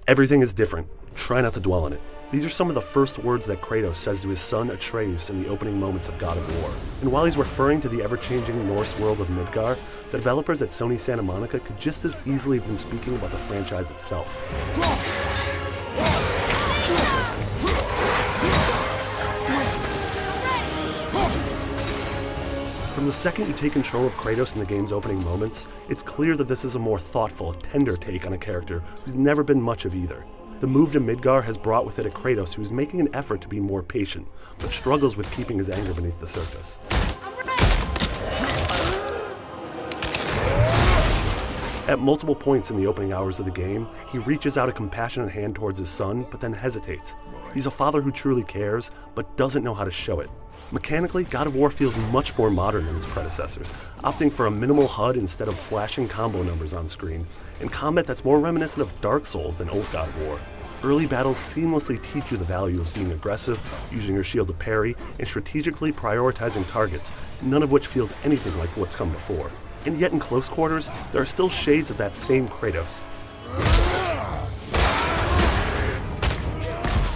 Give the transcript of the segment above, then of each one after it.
Everything is different. Try not to dwell on it. These are some of the first words that Kratos says to his son Atreus in the opening moments of God of War. And while he's referring to the ever-changing Norse world of Midgard, the developers at Sony Santa Monica could just as easily have been speaking about the franchise itself. From the second you take control of Kratos in the game's opening moments, it's clear that this is a more thoughtful, tender take on a character who's never been much of either. The move to Midgard has brought with it a Kratos who's making an effort to be more patient, but struggles with keeping his anger beneath the surface. At multiple points in the opening hours of the game, he reaches out a compassionate hand towards his son, but then hesitates. He's a father who truly cares, but doesn't know how to show it. Mechanically, God of War feels much more modern than its predecessors, opting for a minimal HUD instead of flashing combo numbers on screen, and combat that's more reminiscent of Dark Souls than old God of War. Early battles seamlessly teach you the value of being aggressive, using your shield to parry, and strategically prioritizing targets, none of which feels anything like what's come before. And yet in close quarters, there are still shades of that same Kratos.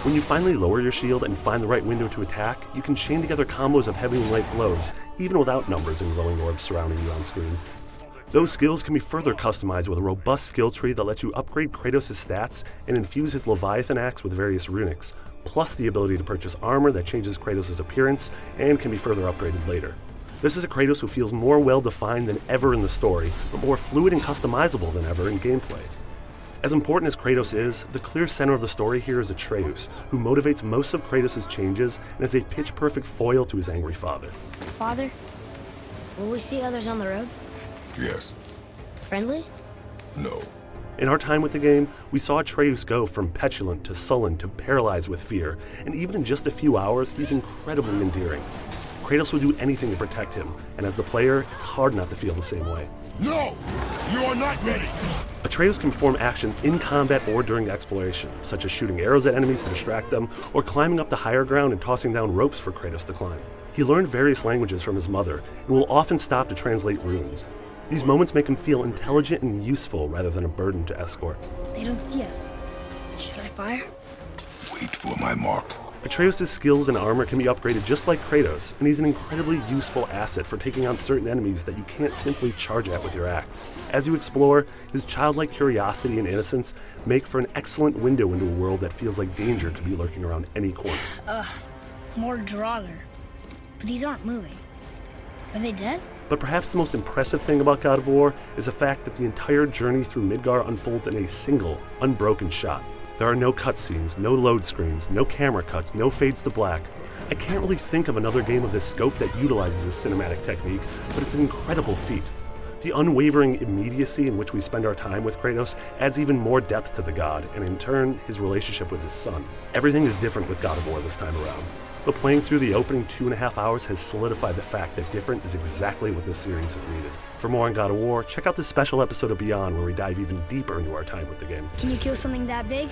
When you finally lower your shield and find the right window to attack, you can chain together combos of heavy and light blows, even without numbers and glowing orbs surrounding you on screen. Those skills can be further customized with a robust skill tree that lets you upgrade Kratos' stats and infuse his Leviathan axe with various runics, plus the ability to purchase armor that changes Kratos' appearance and can be further upgraded later. This is a Kratos who feels more well-defined than ever in the story, but more fluid and customizable than ever in gameplay. As important as Kratos is, the clear center of the story here is Atreus, who motivates most of Kratos' changes and is a pitch-perfect foil to his angry father. Father, will we see others on the road? Yes. Friendly? No. In our time with the game, we saw Atreus go from petulant to sullen to paralyzed with fear, and even in just a few hours, he's incredibly endearing. Kratos would do anything to protect him, and as the player, it's hard not to feel the same way. No! You are not ready! Atreus can perform actions in combat or during exploration, such as shooting arrows at enemies to distract them, or climbing up to higher ground and tossing down ropes for Kratos to climb. He learned various languages from his mother, and will often stop to translate runes. These moments make him feel intelligent and useful rather than a burden to escort. They don't see us. Should I fire? Wait for my mark. Atreus' skills and armor can be upgraded just like Kratos, and he's an incredibly useful asset for taking on certain enemies that you can't simply charge at with your axe. As you explore, his childlike curiosity and innocence make for an excellent window into a world that feels like danger could be lurking around any corner. More Draugr. But these aren't moving. Are they dead? But perhaps the most impressive thing about God of War is the fact that the entire journey through Midgard unfolds in a single, unbroken shot. There are no cutscenes, no load screens, no camera cuts, no fades to black. I can't really think of another game of this scope that utilizes this cinematic technique, but it's an incredible feat. The unwavering immediacy in which we spend our time with Kratos adds even more depth to the god, and in turn, his relationship with his son. Everything is different with God of War this time around. But playing through the opening 2.5 hours has solidified the fact that different is exactly what this series has needed. For more on God of War, check out this special episode of Beyond where we dive even deeper into our time with the game. Can you kill something that big?